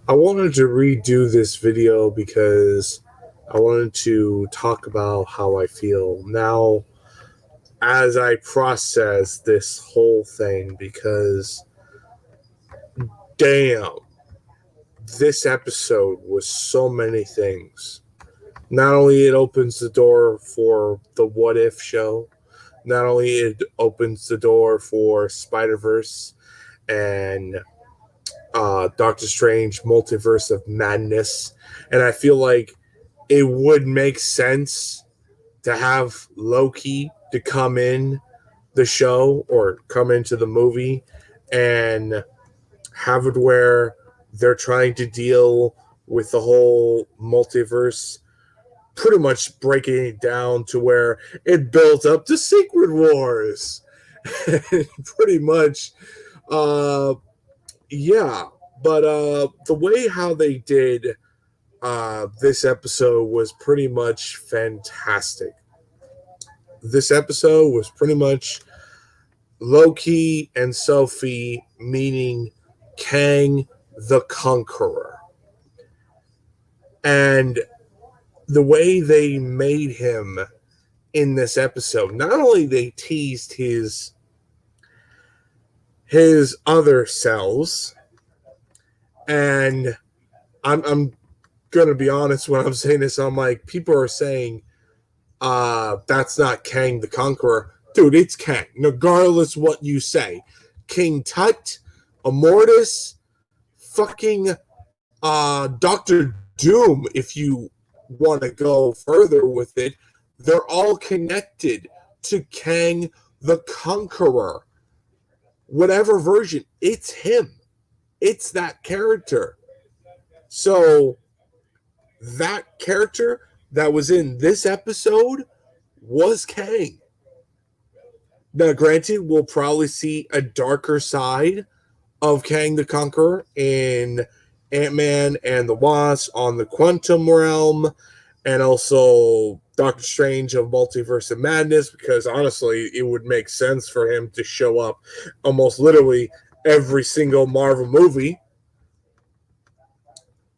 I wanted to redo this video because I wanted to talk about how I feel now as I process this whole thing because damn, this episode was so many things. Not only it opens the door for the What If show, not only it opens the door for Spider-Verse and Doctor Strange Multiverse of Madness, and I feel like it would make sense to have Loki to come in the show or come into the movie and have it where they're trying to deal with the whole multiverse, pretty much breaking it down to where it built up to Secret Wars. Pretty much, uh, yeah. But the way how they did this episode was pretty much fantastic. This episode was pretty much Loki and Sophie meeting Kang the Conqueror. And the way they made him in this episode, not only they teased his other selves, and I'm gonna be honest when I'm saying this, I'm like, people are saying that's not Kang the Conqueror. Dude, it's Kang, regardless what you say. King Tut, Immortus, fucking Doctor Doom, if you want to go further with it, they're all connected to Kang the Conqueror. Whatever version, it's him. It's that character. So that character that was in this episode was Kang. Now, granted, we'll probably see a darker side of Kang the Conqueror in Ant-Man and the Wasp on the Quantum Realm, and also Doctor Strange of Multiverse of Madness, because honestly, it would make sense for him to show up almost literally every single Marvel movie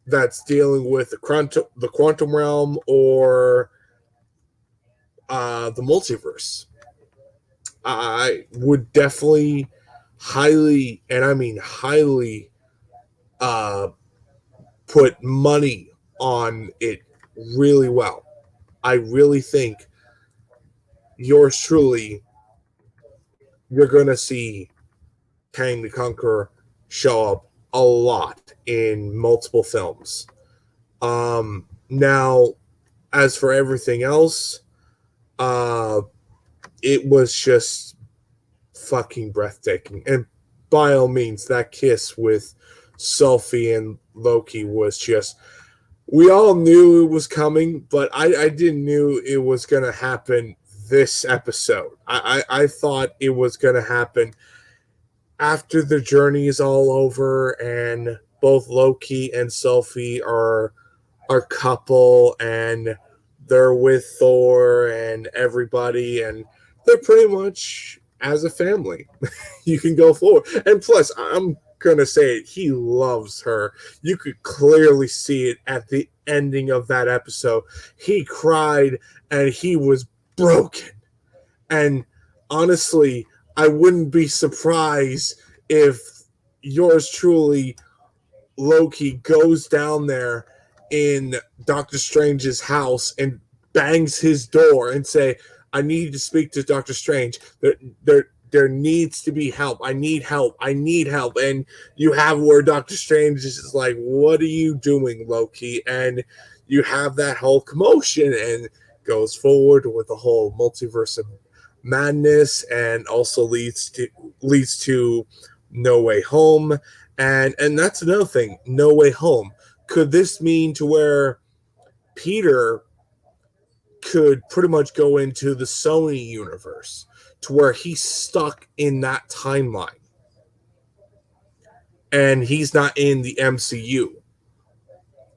that's dealing with the quantum realm or the multiverse. I would definitely highly, and I mean highly, uh, put money on it really well. I really think yours truly, you're going to see Kang the Conqueror show up a lot in multiple films. Now, as for everything else, uh, it was just fucking breathtaking. And by all means, that kiss with Sophie and Loki was just. We all knew it was coming, but I didn't knew it was going to happen this episode. I thought it was going to happen after the journey is all over and both Loki and Sophie are a couple and they're with Thor and everybody and they're pretty much as a family. You can go forward. And plus, I'm gonna say it, he loves her. You could clearly see it at the ending of that episode. He cried and he was broken. And honestly, I wouldn't be surprised if yours truly, Loki, goes down there in Doctor Strange's house and bangs his door and say, I need to speak to Doctor Strange. There needs to be help. I need help. I need help. And you have where Doctor Strange is like, what are you doing, Loki? And you have that whole commotion and goes forward with the whole multiverse of madness and also leads to No Way Home. And that's another thing, No Way Home. Could this mean to where Peter could pretty much go into the Sony universe to where he's stuck in that timeline and he's not in the MCU?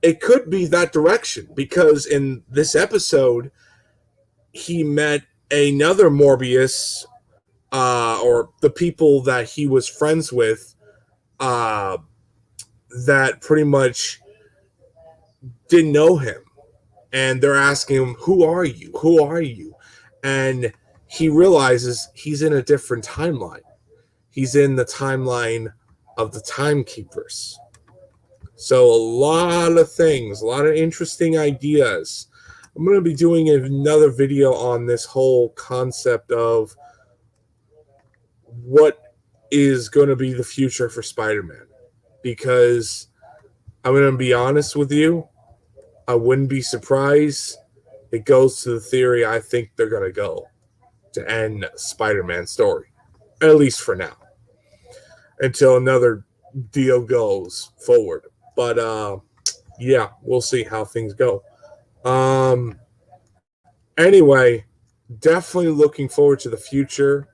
It could be that direction because in this episode, he met another Morbius, or the people that he was friends with, uh, that pretty much didn't know him. And they're asking him, "Who are you? Who are you?" And he realizes he's in a different timeline. He's in the timeline of the timekeepers. So a lot of things, a lot of interesting ideas. I'm going to be doing another video on this whole concept of what is going to be the future for Spider-Man. Because I'm going to be honest with you, I wouldn't be surprised. It goes to the theory I think they're going to go to end Spider-Man's story, at least for now, until another deal goes forward. But yeah, we'll see how things go. Anyway, definitely looking forward to the future.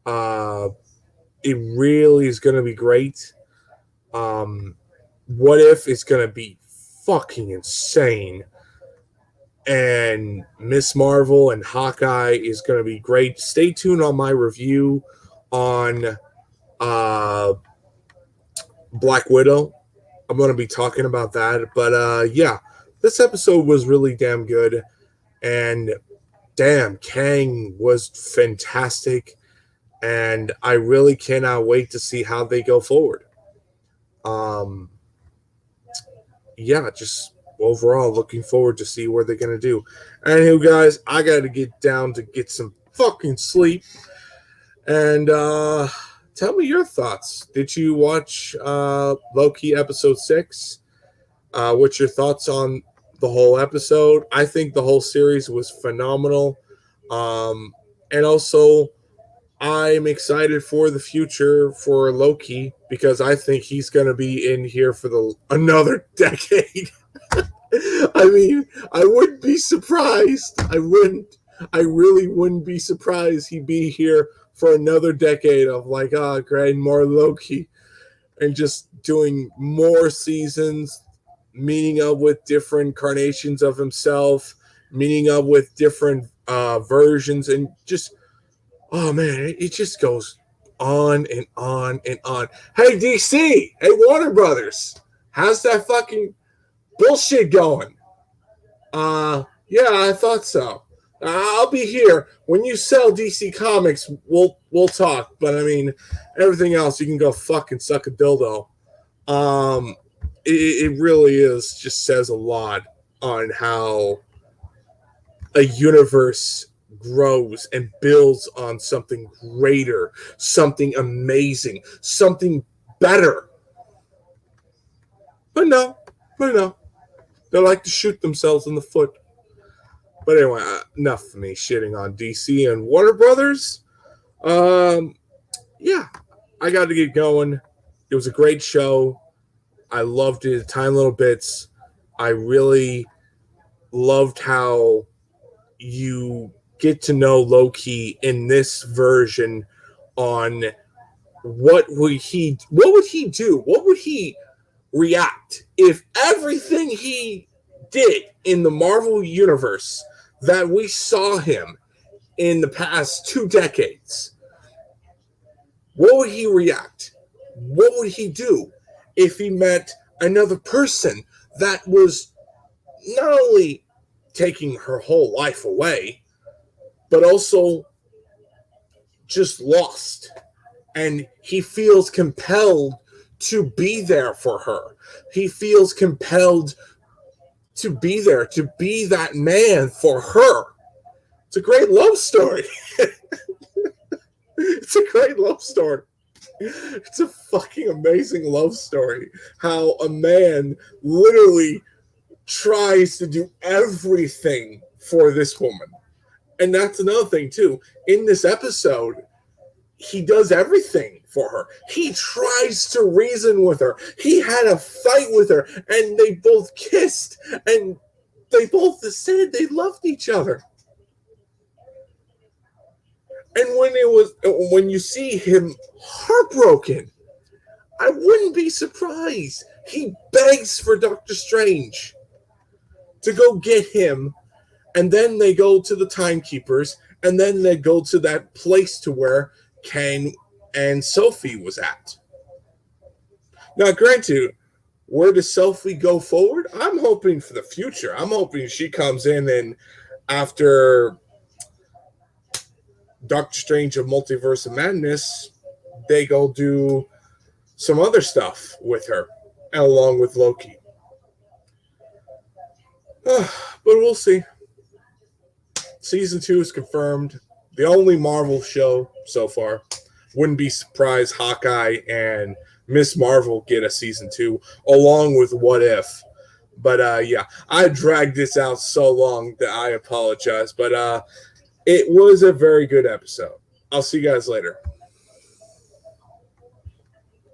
It really is going to be great. What If is going to be fucking insane. And Miss Marvel and Hawkeye is going to be great. Stay tuned on my review on Black Widow. I'm going to be talking about that. But yeah, this episode was really damn good. And damn, Kang was fantastic. And I really cannot wait to see how they go forward. Yeah, just overall looking forward to see what they're going to do. Anywho, guys, I got to get down to get some fucking sleep. And tell me your thoughts. Did you watch Loki episode 6? What's your thoughts on the whole episode? I think the whole series was phenomenal. And also, I'm excited for the future for Loki because I think he's going to be in here for another decade. I mean, I wouldn't be surprised. I really wouldn't be surprised he'd be here for another decade of like, great, more Loki. And just doing more seasons, meeting up with different incarnations of himself, meeting up with different versions, and just, oh man, it just goes on and on and on. Hey, DC, hey, Warner Brothers, how's that fucking bullshit going? Yeah, I thought so. I'll be here when you sell DC Comics. We'll talk. But I mean, everything else you can go fucking suck a dildo. It really is just says a lot on how a universe grows and builds on something greater, something amazing, something better. But no, they like to shoot themselves in the foot. But anyway, enough of me shitting on DC and Warner Brothers. Yeah, I got to get going. It was a great show. I loved it, tiny little bits. I really loved how you get to know Loki in this version on what would he do? What would he react if everything he did in the Marvel universe that we saw him in the past 2 decades, what would he react? What would he do if he met another person that was not only taking her whole life away, but also just lost? And he feels compelled to be there for her. He feels compelled to be there, to be that man for her. It's a great love story. It's a great love story. It's a fucking amazing love story. How a man literally tries to do everything for this woman. And that's another thing, too. In this episode, he does everything for her. He tries to reason with her. He had a fight with her, and they both kissed, and they both said they loved each other. And when you see him heartbroken, I wouldn't be surprised. He begs for Doctor Strange to go get him, and then they go to the timekeepers, and then they go to that place to where Kang and Sophie was at. Now, granted, where does Sophie go forward? I'm hoping for the future. I'm hoping she comes in and after Doctor Strange of Multiverse of Madness, they go do some other stuff with her, along with Loki. But we'll see. Season 2 is confirmed. The only Marvel show so far. Wouldn't be surprised Hawkeye and Miss Marvel get a season 2, along with What If. But yeah, I dragged this out so long that I apologize. But it was a very good episode. I'll see you guys later.